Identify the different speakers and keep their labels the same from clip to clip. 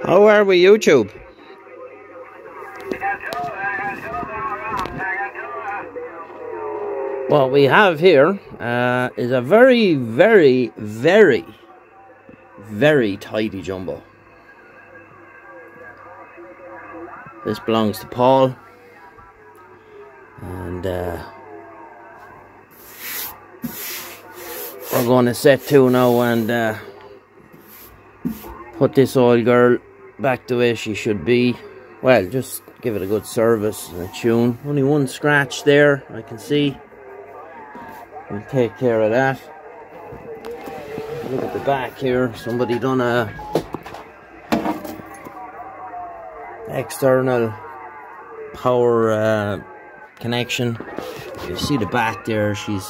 Speaker 1: How are we, YouTube? What we have here is a very, very, very, very tidy jumbo. This belongs to Paul, and we're going to set to now and put this old girl back the way she should be. Well, just give it a good service and a tune. Only one scratch there, I can see. We'll take care of that. Look at the back here. Somebody done a external power connection. You see the back there. She's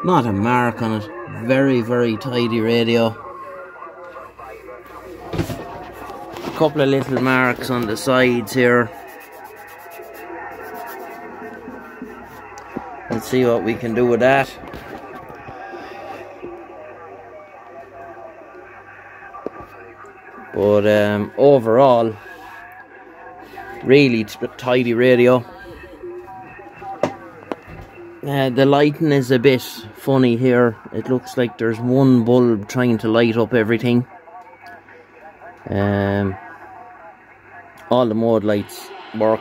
Speaker 1: not a mark on it. Very, very tidy radio. A couple of little marks on the sides here. Let's see what we can do with that. But overall, really tidy radio. The lighting is a bit funny here. It looks like there's one bulb trying to light up everything. All the mode lights work.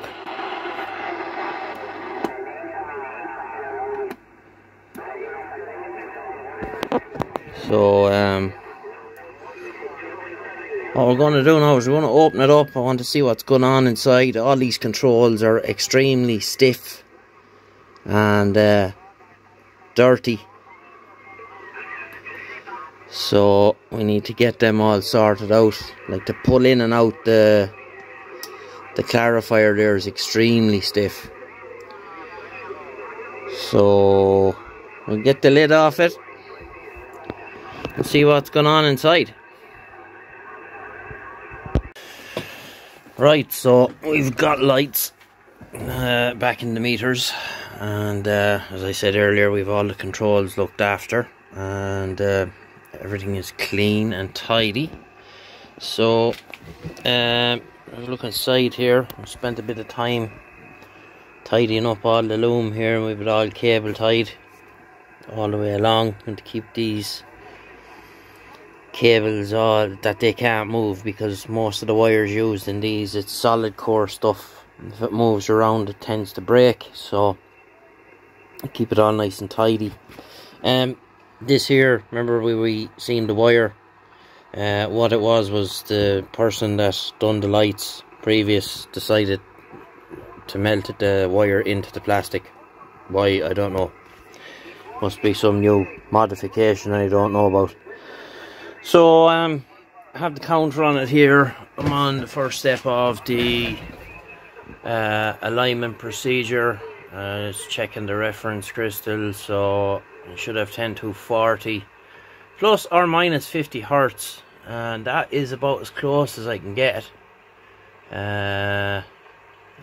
Speaker 1: So what we're going to do now is we're going to open it up. I want to see what's going on inside. All these controls are extremely stiff and dirty. So we need to get them all sorted out. Like to pull in and out the clarifier there is extremely stiff. So we'll get the lid off it and see what's going on inside. Right, so we've got lights back in the meters, and as I said earlier, we've all the controls looked after, and everything is clean and tidy. So look inside here. I spent a bit of time tidying up all the loom here, and we've it all cable tied all the way along, and to keep these cables all that they can't move, because most of the wires used in these, it's solid core stuff. If it moves around, it tends to break, so keep it all nice and tidy. This here, remember we seen the wire. What it was the person that done the lights previous decided to melt the wire into the plastic. Why, I don't know. Must be some new modification I don't know about. So I have the counter on it here. I'm on the first step of the alignment procedure. It's checking the reference crystal, so I should have 10-240 plus or minus 50 hertz, and that is about as close as I can get.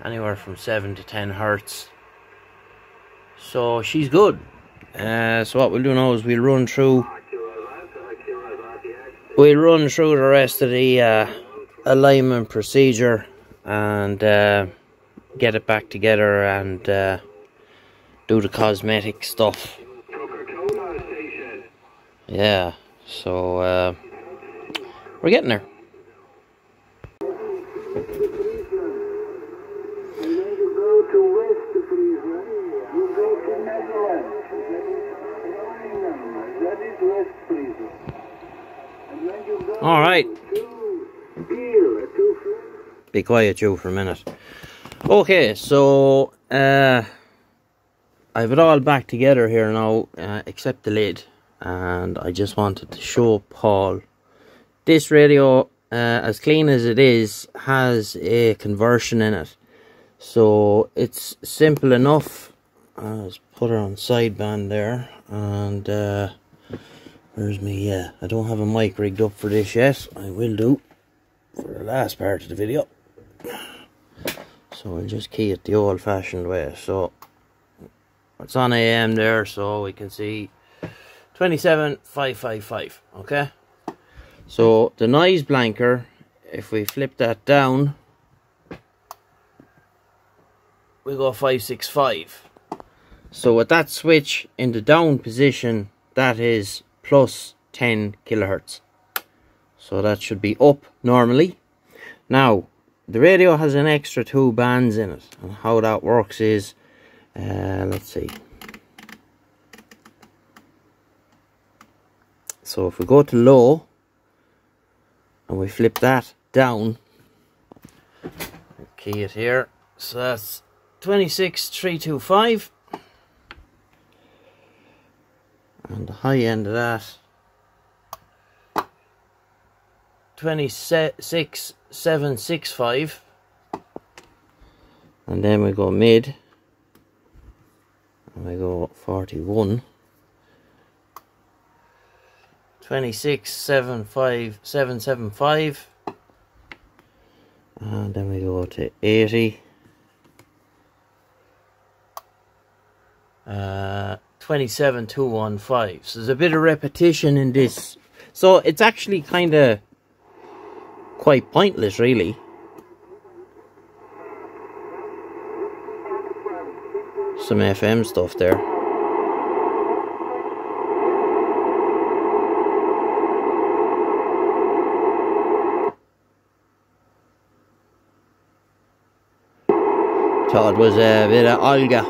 Speaker 1: Anywhere from 7 to 10 hertz. So she's good. So what we'll do now is we'll run through the rest of the alignment procedure and get it back together and do the cosmetic stuff. Yeah, so we're getting there. All right. Be quiet, you, for a minute. Okay, so I have it all back together here now, except the lid, and I just wanted to show Paul this radio. As clean as it is, has a conversion in it, so it's simple enough. Let's put her on sideband there, and where's me? I don't have a mic rigged up for this yet. I will do for the last part of the video. So I'll just key it the old-fashioned way. So it's on AM there, so we can see 27,555. Okay. So the noise blanker, if we flip that down, we go 565. So with that switch in the down position, that is plus 10 kilohertz. So that should be up normally. Now, the radio has an extra 2 bands in it, and how that works is, let's see. So if we go to low, and we flip that down, key it here, so that's 26,325, and the high end of that, 26,765, and then we go mid, and we go 41, 26,775, and then we go to 80, 27,215. So there's a bit of repetition in this, so it's actually kind of quite pointless, really. Some FM stuff there. Thought it was a bit of Olga.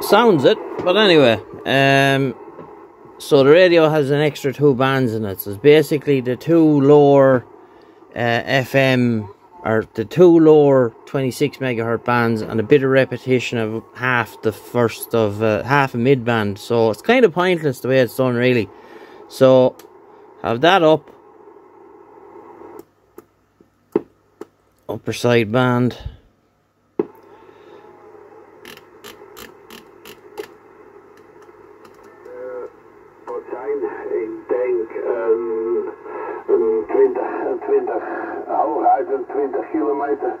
Speaker 1: Sounds it, but anyway, so the radio has an extra 2 bands in it. So it's basically the 2 lower FM, or the 2 lower 26 megahertz bands, and a bit of repetition of half the first of half a mid band. So it's kind of pointless the way it's done, really. So have that up, upper side band.
Speaker 2: Een 20 kilometer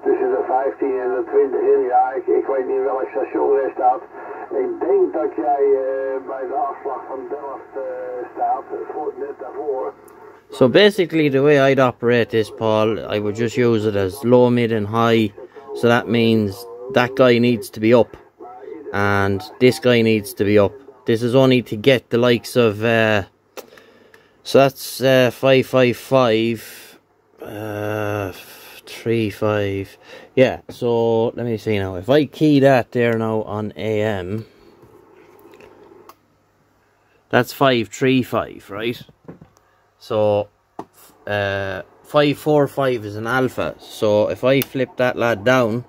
Speaker 2: tussen de 15 en de 20 in. Ja, ik weet niet welk station er staat. Ik denk dat jij bij de afslag van Delft staat, net daarvoor.
Speaker 1: So basically the way I'd operate this, Paul, I would just use it as low, mid and high. So that means that guy needs to be up and this guy needs to be up. This is only to get the likes of, so that's 555. 35, yeah. So let me see now. If I key that there now on AM, that's 535, right? So 545 is an alpha. So if I flip that lad down,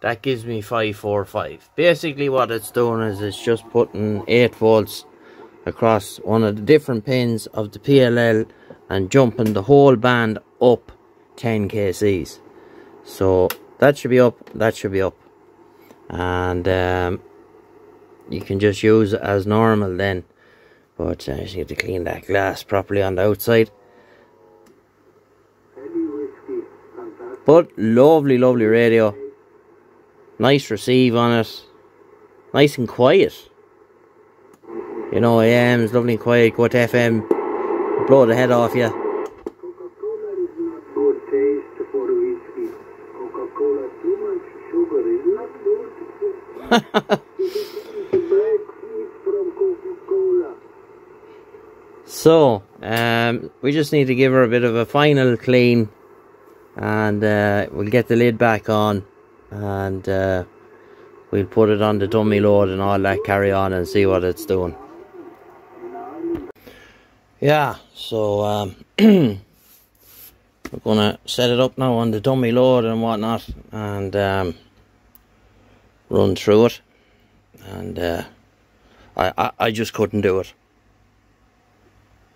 Speaker 1: that gives me 545. Basically what it's doing is it's just putting 8 volts across one of the different pins of the PLL and jumping the whole band up 10 kcs. So that should be up, that should be up, and you can just use it as normal then. But I just need to clean that glass properly on the outside. But lovely, lovely radio. Nice receive on it. Nice and quiet. You know, AM is lovely and quiet. Go to FM, blow the head off you.
Speaker 2: Coca-Cola is not good taste for whiskey. Coca-Cola too much sugar is not good. Break from Coca-Cola.
Speaker 1: So, we just need to give her a bit of a final clean, and we'll get the lid back on, and we'll put it on the dummy load and all that, carry on and see what it's doing. Yeah, so we're gonna set it up now on the dummy load and whatnot, and run through it. And I just couldn't do it.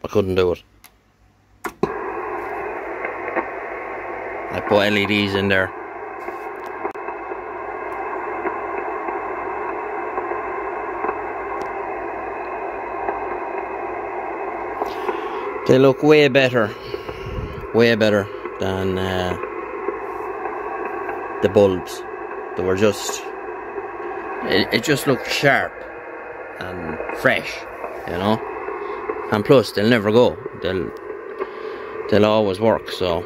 Speaker 1: I couldn't do it. I put LEDs in there. They look way better than the bulbs. They were just, it just looked sharp and fresh, you know. And plus, they'll never go. They'll always work. So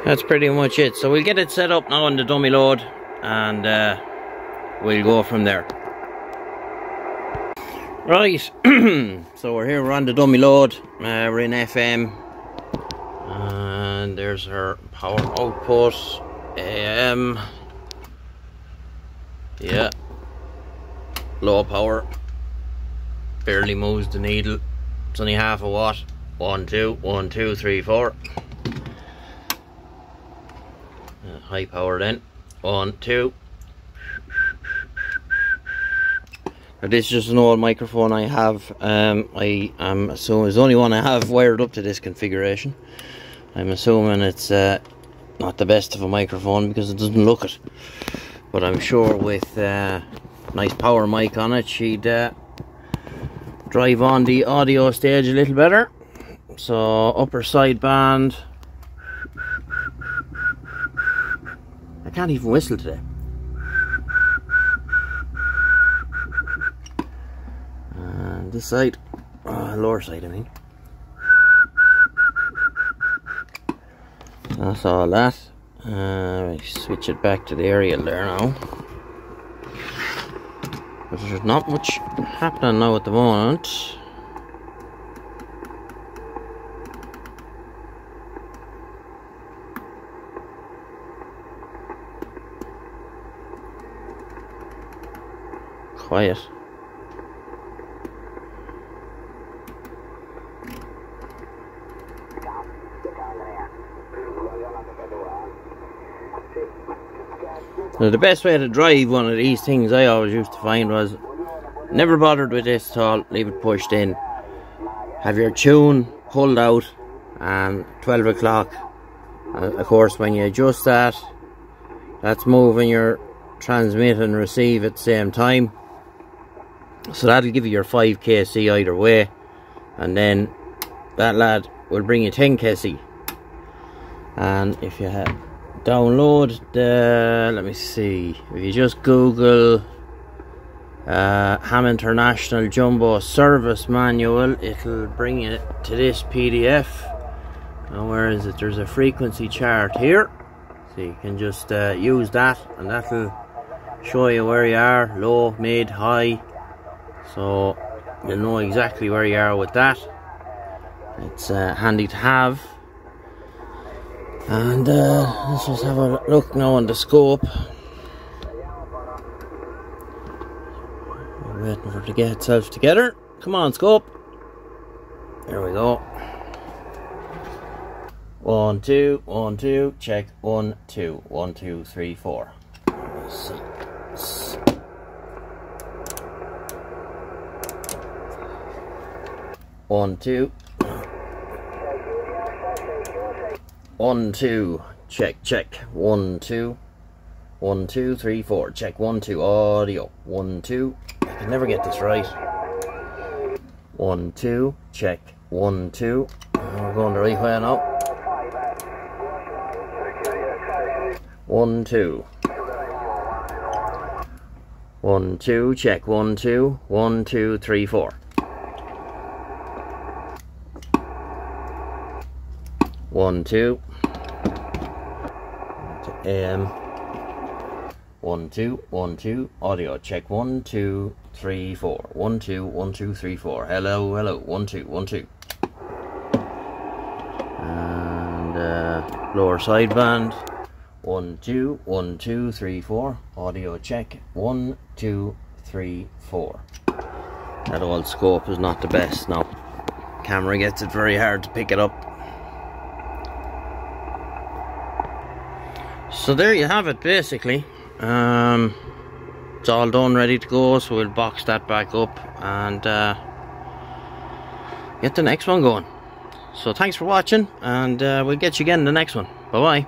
Speaker 1: that's pretty much it. So we'll get it set up now on the dummy load, and we'll go from there. Right. So we're here. We're on the dummy load. We're in FM, and there's our power output. AM. Yeah. Low power. Barely moves the needle. It's only half a watt. 1, 2, 1, 2, 3, 4. High power then. 1, 2. Now this is just an old microphone I have. I am assuming it's the only one I have wired up to this configuration. I'm assuming it's not the best of a microphone because it doesn't look it. But I'm sure with nice power mic on it, she'd drive on the audio stage a little better. So upper sideband. I can't even whistle today. And this side, lower side I mean. That's all that. Switch it back to the aerial there now. But there's not much happening now at the moment. Quiet. Now the best way to drive one of these things I always used to find was never bothered with this at all, leave it pushed in, have your tune pulled out, and 12 o'clock, of course when you adjust that, that's moving your transmit and receive at the same time, so that'll give you your 5 kc either way, and then that lad will bring you 10 kc. And if you have download the, let me see, if you just Google International Jumbo service manual, it'll bring you to this PDF. Now where is it? There's a frequency chart here, so you can just use that, and that'll show you where you are, low, mid, high, so you'll know exactly where you are with that. It's handy to have. And let's just have a look now on the scope. We're waiting for it to get itself together. Come on, scope. There we go. 1, 2, 1, 2. Check 1, 2, 1, 2, 3, 4. Let's see. 1, 2. 1, 2, check, check. 1, 2, 1, 2, 3, 4. Check 1, 2. Audio. 1, 2. I can never get this right. 1, 2, check. 1, 2. We're going the right way now. 1, 2. 1, 2, check. 1, 2. 1, 2, 3, 4. 1, 2. AM. 1, 2, 1, 2. Audio check. 1, 2, 3, 4. 1, 2, 1, 2, 3, 4. Hello, hello. 1, 2, 1, 2. And lower sideband. 1, 2, 1, 2, 3, 4. Audio check. 1, 2, 3, 4. That old scope is not the best now. Camera gets it very hard to pick it up. So there you have it, basically. It's all done, ready to go, so we'll box that back up and get the next one going. So thanks for watching, and we'll get you again in the next one. Bye bye.